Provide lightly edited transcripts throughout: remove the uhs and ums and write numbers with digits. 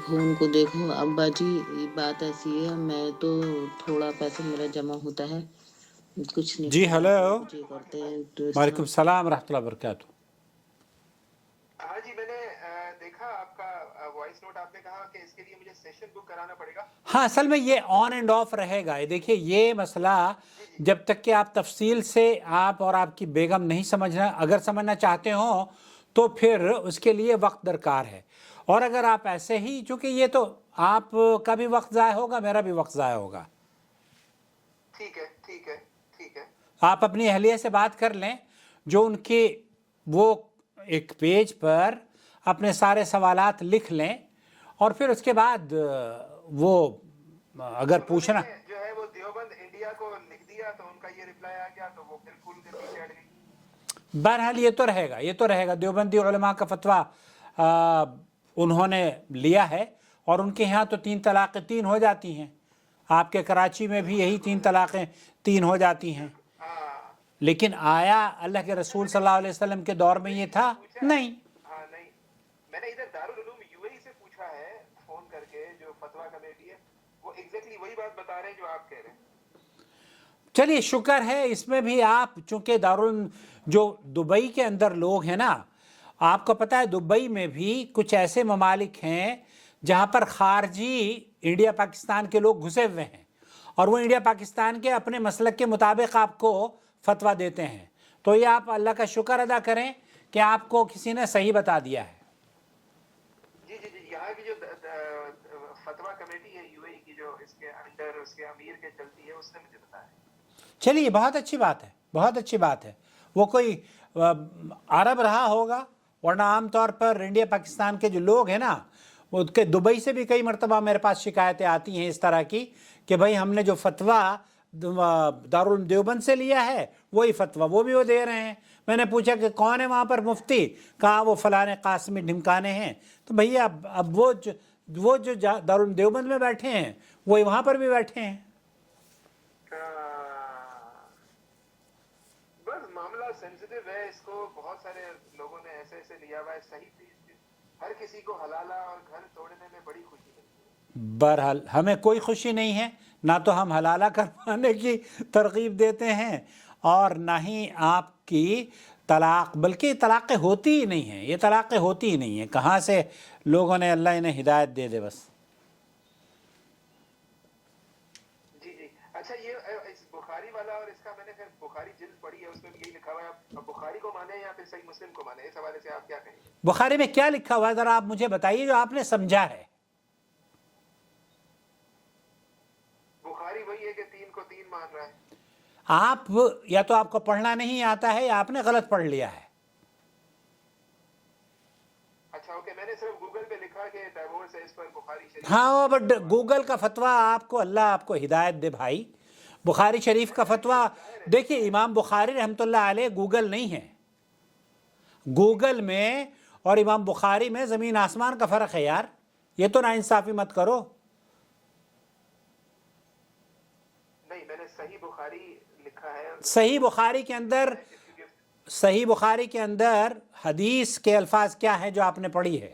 Phone کو دیکھو ابا جی، بات ایسی ہے، میں تو تھوڑا پیسہ میرا جمع ہوتا ہے، کچھ نہیں جی کرتے، ہلو، جی کرتے ہیں تو اس وعلیکم طرح۔ السلام ورحمۃ اللہ وبرکاتہ۔ ہاں جی، میں نے دیکھا آپ کا وائس نوٹ، آپ نے کہا کہ اس کے لیے مجھے سیشن بک کرانا پڑے گا۔ ہاں، اصل میں یہ آن اینڈ آف رہے گا۔ دیکھیے یہ مسئلہ جی جی جب تک کہ آپ تفصیل سے آپ اور آپ کی بیگم نہیں سمجھنا، اگر سمجھنا چاہتے ہوں تو پھر اس کے لیے وقت درکار ہے، اور اگر آپ ایسے ہی، چونکہ یہ تو آپ کا بھی وقت ضائع ہوگا، میرا بھی وقت ضائع ہوگا۔ ٹھیک ہے ٹھیک ہے ٹھیک ہے۔ آپ اپنی اہلیہ سے بات کر لیں، جو ان کے وہ ایک پیج پر اپنے سارے سوالات لکھ لیں، اور پھر اس کے بعد وہ اگر انہوں پوچھنا، نے جو ہے وہ دیوبند انڈیا کو لکھ دیا تو ان کا یہ رپلائی آ گیا تو وہ بالکل کے پیچھے ہٹ گئی۔ بہرحال یہ تو رہے گا دیوبندی علماء کا فتویٰ انہوں نے لیا ہے، اور ان کے ہاں تو 3 طلاقیں 3 ہو جاتی ہیں، آپ کے کراچی میں بھی یہی 3 طلاقیں 3 ہو جاتی ہیں۔ ہاں، لیکن آیا اللہ کے رسول صلی اللہ علیہ وسلم کے دور میں یہ تھا؟ پوچھا ہے، نہیں۔ ہاں نہیں، میں نے ادھر دارالعلوم یو اے ای سے پوچھا ہے فون کر کے، جو فتویٰ کمیٹی ہے وہ ایگزیکٹلی وہی بات بتا رہے ہیں جو آپ کہہ رہے ہیں۔ چلیے شکر ہے، اس میں بھی آپ چونکہ جو دبئی کے اندر لوگ ہیں نا، آپ کو پتہ ہے دبئی میں بھی کچھ ایسے ممالک ہیں جہاں پر خارجی انڈیا پاکستان کے لوگ گھسے ہوئے ہیں، اور وہ انڈیا پاکستان کے اپنے مسلک کے مطابق آپ کو فتویٰ دیتے ہیں، تو یہ آپ اللہ کا شکر ادا کریں کہ آپ کو کسی نے صحیح بتا دیا ہے۔ جی جی جی، یہاں کی جو فتویٰ کمیٹی ہے یو اے ای کی، جو اس کے انڈر اس کے امیر کے چلتی ہے، اس نے مجھے بتایا۔ چلیے بہت اچھی بات ہے، بہت اچھی بات ہے۔ وہ کوئی عرب رہا ہوگا، ورنہ عام طور پر انڈیا پاکستان کے جو لوگ ہیں نا، وہ کے دبئی سے بھی کئی مرتبہ میرے پاس شکایتیں آتی ہیں اس طرح کی کہ بھائی ہم نے جو فتویٰ دارالعلوم دیوبند سے لیا ہے وہی فتویٰ وہ بھی وہ دے رہے ہیں۔ میں نے پوچھا کہ کون ہے وہاں پر مفتی؟ کہا وہ فلاں قاسمی ڈھمکانے ہیں۔ تو بھیا اب وہ جو دارالعلوم دیوبند میں بیٹھے ہیں وہی وہاں پر بھی بیٹھے ہیں۔ بس معاملہ سینسیٹیو ہے، اس کو بہت سارے لوگوں نے ایسے ایسے لیا ہوا ہے۔ صحیح چیز، ہر کسی کو حلالہ اور گھر توڑنے میں بڑی خوشی ملتی ہے۔ بہرحال ہمیں کوئی خوشی نہیں ہے، نہ تو ہم حلالہ کروانے کی ترغیب دیتے ہیں اور نہ ہی آپ کی طلاق، بلکہ طلاقیں ہوتی ہی نہیں ہیں، یہ طلاقیں ہوتی ہی نہیں ہیں، کہاں سے لوگوں نے اللہ انہیں ہدایت دے دے بس۔ جی جی، اچھا یہ اس بخاری والا اور اس کا میں نے پھر بخاری جلد پڑھی ہے، اس میں بھی یہی لکھا ہوا ہے، اب بخاری کو مانے یا پھر صحیح مسلم کو مانے، اس حوالے سے آپ کیا کہیں گے؟ بخاری میں کیا لکھا ہوا ہے ذرا آپ مجھے بتائیے جو آپ نے سمجھا ہے۔ بخاری وہی ہے کہ 3 کو 3 مان رہا ہے۔ آپ یا تو آپ کو پڑھنا نہیں آتا ہے یا آپ نے غلط پڑھ لیا ہے۔ اچھا اوکے، میں نے صرف گوگل پہ لکھا کہ ڈائیورس ہے، اس پر بخاری شریف۔ ہاں بٹ گوگل کا فتویٰ آپ کو اللہ آپ کو ہدایت دے بھائی۔ بخاری شریف کا فتویٰ دیکھیے، امام بخاری رحمۃ اللہ علیہ گوگل نہیں ہے، گوگل میں اور امام بخاری میں زمین آسمان کا فرق ہے یار، یہ تو ناانصافی مت کرو۔ نہیں، میں نے صحیح بخاری لکھا ہے۔ صحیح بخاری کے اندر حدیث کے الفاظ کیا ہیں جو آپ نے پڑھی ہے؟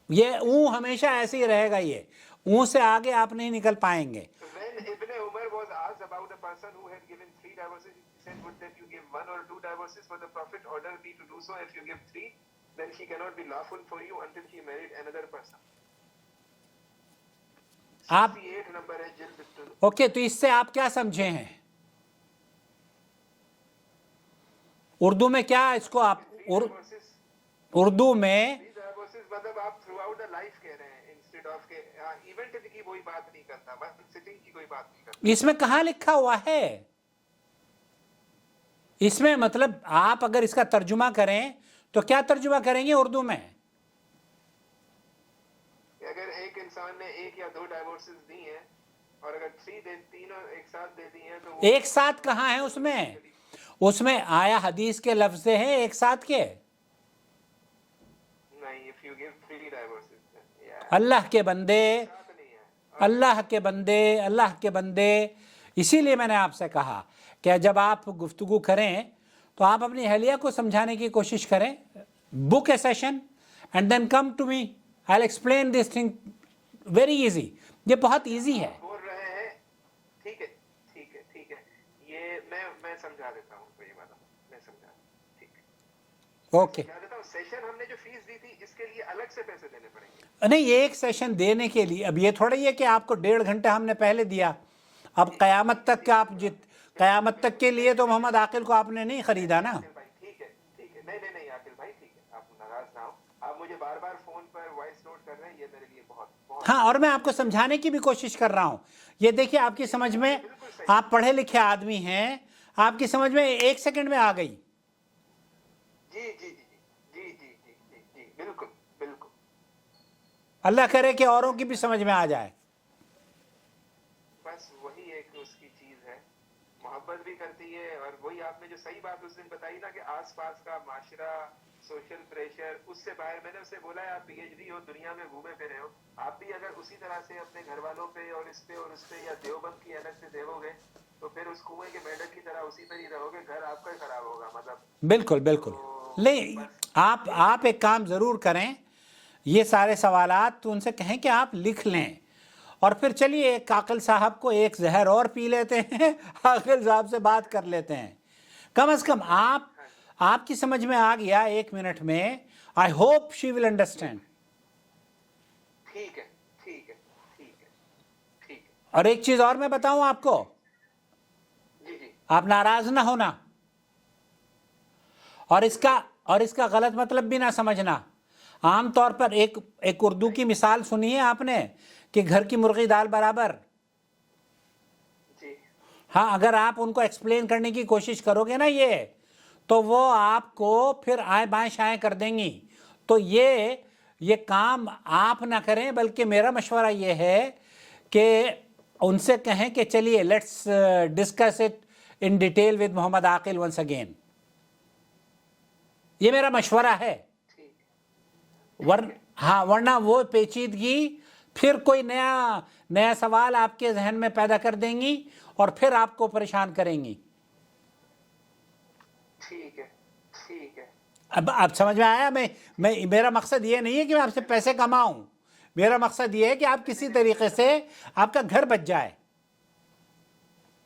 یہ اون ہمیشہ ایسے ہی رہے گا، یہ اون سے آگے آپ نہیں نکل پائیں گے۔ When Ibn Umar was asked about a person who had given 3 divorces, he said, would that you give 1 or 2 divorces, for the Prophet ordered me to do so. If you give 3, then she cannot be lawful for you until she married another person. آپ 68 number ہے جلد 2۔ Okay, تو اس سے آپ کیا سمجھے ہیں؟ اردو میں کیا اس کو آپ اردو میں 3 divorces مطلب آپ تھرو آؤٹ دا لائف کہہ رہے ہیں، انسٹیڈ آف کہ ایونٹ کی کوئی بات نہیں کرتا، بس سٹنگ کی کوئی بات نہیں کرتا۔ اس میں کہاں لکھا ہوا ہے؟ اس میں مطلب آپ اگر اس کا ترجمہ کریں تو کیا ترجمہ کریں گے اردو میں؟ اگر ایک انسان نے 1 یا 2 ڈائیورسز دی ہیں اور اگر 3 ایک ساتھ دے دی ہیں تو ایک ساتھ کہاں ہے اس میں آیا حدیث کے لفظ ہیں ایک ساتھ کے؟ نہیں، if you give 3 divorces اللہ کے بندے، ساتھ نہیں ہے۔ اللہ کے بندے، اسی لیے میں نے آپ سے کہا کہ جب آپ گفتگو کریں تو آپ اپنی اہلیہ کو سمجھانے کی کوشش کریں. Book a session and then come to me, I will explain this thing very easy. یہ بہت ایزی ہے. بول رہے ہیں ٹھیک ہے ٹھیک ہے ٹھیک ہے, یہ میں سمجھا دیتا ہوں کو, یہ والا میں سمجھا, ٹھیک ہے اوکے. سمجھا دیتا ہوں. سیشن ہم نے جو فیس دی تھی اس کے لیے الگ سے پیسے دینے پڑیں گے. نہیں, ایک سیشن دینے کے لیے اب یہ تھوڑا ہی ہے کہ آپ کو 1.5 گھنٹہ ہم نے پہلے دیا, اب قیامت تک کا آپ قیامت تک کے لیے تو محمد عاقل کو آپ نے نہیں خریدا نا. عاقل بھائی ٹھیک ہے ٹھیک ہے, نہیں عاقل بھائی ٹھیک ہے, آپ ناراض نہ ہو. آپ مجھے بار بار فون پر وائس نوٹ کر رہے ہیں, یہ میرے لیے بہت بہت. ہاں, اور میں آپ کو سمجھانے کی بھی کوشش کر رہا ہوں. یہ دیکھیے آپ کی سمجھ میں, آپ پڑھے لکھے آدمی ہیں, آپ کی سمجھ میں 1 سیکنڈ میں آ گئی. جی جی جی جی جی جی جی جی بالکل بالکل. اللہ کرے کہ اوروں کی بھی سمجھ میں آ جائے. بس وہی ایک اس کی چیز ہے, محبت بھی کرتی ہے, اور وہی آپ نے جو صحیح بات اس دن بتائی نا کہ آس پاس کا معاشرہ, سوشل پریشر, اس سے باہر. میں نے اسے بولا ہے آپ پی ایچ ڈی ہو, دنیا میں گھومے پھرے ہو, آپ بھی اگر اسی طرح سے اپنے گھر والوں پہ اور اس پہ یا دیوبند کی الگ سے دیو گے تو پھر اس کنویں کے میڈک کی طرح اسی پر ہی رہو گے, گھر آپ کا ہی خراب ہوگا. مطلب بالکل بالکل. نہیں, آپ ایک کام ضرور کریں, یہ سارے سوالات تو ان سے کہیں کہ آپ لکھ لیں, اور پھر چلیے ایک عاقل صاحب کو ایک زہر اور پی لیتے ہیں, عاقل صاحب سے بات کر لیتے ہیں. کم از کم آپ کی سمجھ میں آ گیا 1 منٹ میں. I hope she will understand. ٹھیک ہے ٹھیک ہے ٹھیک ہے ٹھیک ہے. اور ایک چیز اور میں بتاؤں آپ کو, جی جی آپ ناراض نہ ہونا, اور اس کا غلط مطلب بھی نہ سمجھنا. عام طور پر ایک اردو کی مثال سنی ہے آپ نے کہ گھر کی مرغی دال برابر. جی ہاں, اگر آپ ان کو ایکسپلین کرنے کی کوشش کرو گے نا یہ, تو وہ آپ کو پھر آئیں بائیں شائیں کر دیں گی. تو یہ کام آپ نہ کریں, بلکہ میرا مشورہ یہ ہے کہ ان سے کہیں کہ چلیے let's discuss it in detail with Mohammad Aqil once again. یہ میرا مشورہ ہے. ورنہ وہ پیچیدگی پھر کوئی نیا سوال آپ کے ذہن میں پیدا کر دیں گی اور پھر آپ کو پریشان کریں گی. ٹھیک ہے ٹھیک ہے. اب سمجھ میں آیا. میرا مقصد یہ نہیں ہے کہ میں آپ سے پیسے کماؤں, میرا مقصد یہ ہے کہ آپ کسی طریقے سے آپ کا گھر بچ جائے.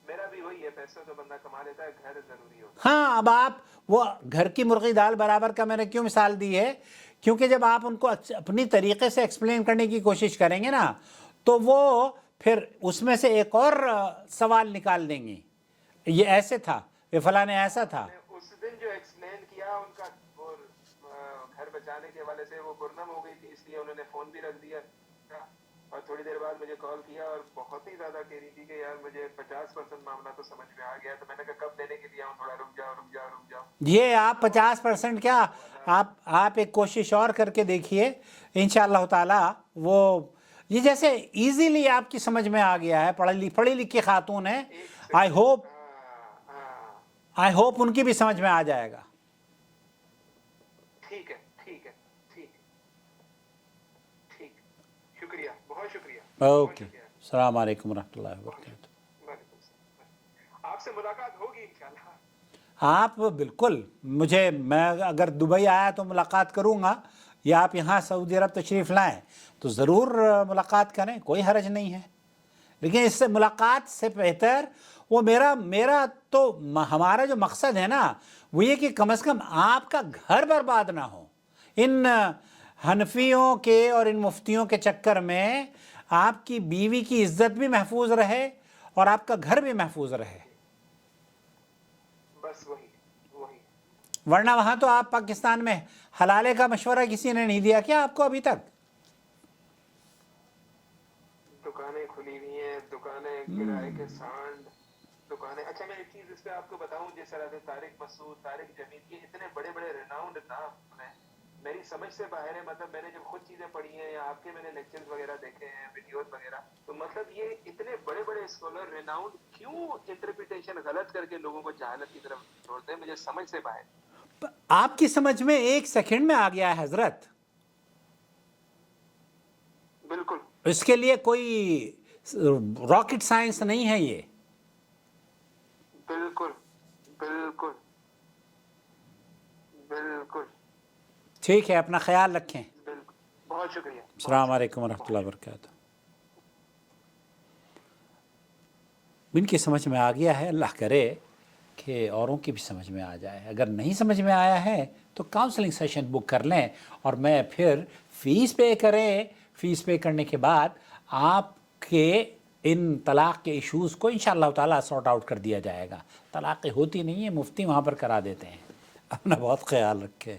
میرا بھی وہی ہے, پیسے تو بندہ کما لیتا ہے, گھر ضروری ہوتا ہے. ہاں, اب آپ وہ گھر کی مرغی دال برابر کا میں نے کیوں مثال دی ہے, کیونکہ جب آپ ان کو اپنی طریقے سے ایکسپلین کرنے کی کوشش کریں گے نا, تو وہ پھر اس میں سے ایک اور سوال نکال دیں گے, یہ ایسے تھا, یہ فلاں نے ایسا تھا. اس دن جو ایکسپلین کیا ان کا وہ گھر بچانے کے حوالے سے, وہ پرنم ہو گئی تھی, اس لیے انہوں نے فون بھی رکھ دیا, اور تھوڑی دیر بعد مجھے کال کیا اور بہت ہی زیادہ کہہ رہی تھی کہ یار مجھے 50% معاملہ تو سمجھ میں آ گیا. تو میں نے کہا کب دینے کے لیے آؤں, تھوڑا رک جاؤ. یہ آپ 50% کیا, آپ ایک کوشش اور کر کے دیکھیے, انشاءاللہ تعالی وہ یہ جیسے ایزیلی آپ کی سمجھ میں آ گیا ہے, پڑھی لکھی خاتون ہے, آئی ہوپ ان کی بھی سمجھ میں آ جائے گا. ٹھیک ہے ٹھیک ہے ٹھیک ٹھیک. شکریہ, بہت شکریہ. اوکے, السلام علیکم ورحمۃ اللہ وبرکاتہ. آپ سے ملاقات ہوگی انشاءاللہ. آپ بالکل, میں اگر دبئی آیا تو ملاقات کروں گا, یا آپ یہاں سعودی عرب تشریف لائیں تو ضرور ملاقات کریں, کوئی حرج نہیں ہے. لیکن اس سے ملاقات سے بہتر وہ میرا تو ہمارا جو مقصد ہے نا, وہ یہ کہ کم از کم آپ کا گھر برباد نہ ہو. ان حنفیوں کے اور ان مفتیوں کے چکر میں آپ کی بیوی کی عزت بھی محفوظ رہے اور آپ کا گھر بھی محفوظ رہے. بس وہی. ورنہ وہاں تو آپ پاکستان میں حلالے کا مشورہ کسی نے نہیں دیا کیا آپ کو ابھی تک؟ دکانیں کھلی ہوئی ہیں, دکانیں کرائے کے سانڈ دکانیں. اچھا میں ایک چیز اس پہ آپ کو بتاؤں, جس طرح سے طارق مسعود, طارق جمیل, یہ اتنے بڑے بڑے ریناؤنڈ نام ہیں, میری سمجھ سے باہر ہے. مطلب میں نے جب خود چیزیں پڑھی ہیں یا آپ کے میں نے لیکچرز وغیرہ دیکھے ہیں, ویڈیوز وغیرہ, تو مطلب یہ اتنے بڑے بڑے اسکالر ریناؤنڈ کیوں انٹرپریٹیشن غلط کر کے لوگوں کو جہالت کی طرف چھوڑتے ہیں, مجھے سمجھ سے باہر. آپ کی سمجھ میں 1 سیکنڈ میں آ گیا ہے حضرت. بالکل. اس کے لیے کوئی راکٹ سائنس نہیں ہے یہ. بالکل بالکل. بالکل ٹھیک ہے، اپنا خیال رکھیں. بالکل، بہت شکریہ. السلام علیکم ورحمۃ اللہ وبرکاتہ. ان کی سمجھ میں آ گیا ہے، اللہ کرے کہ اوروں کی بھی سمجھ میں آ جائے. اگر نہیں سمجھ میں آیا ہے تو کاؤنسلنگ سیشن بک کر لیں اور میں پھر فیس پے کریں. فیس پے کرنے کے بعد آپ کے ان طلاق کے ایشوز کو انشاءاللہ تعالیٰ سارٹ آؤٹ کر دیا جائے گا. طلاقیں ہوتی نہیں ہیں، مفتی وہاں پر کرا دیتے ہیں. اپنا بہت خیال رکھیں.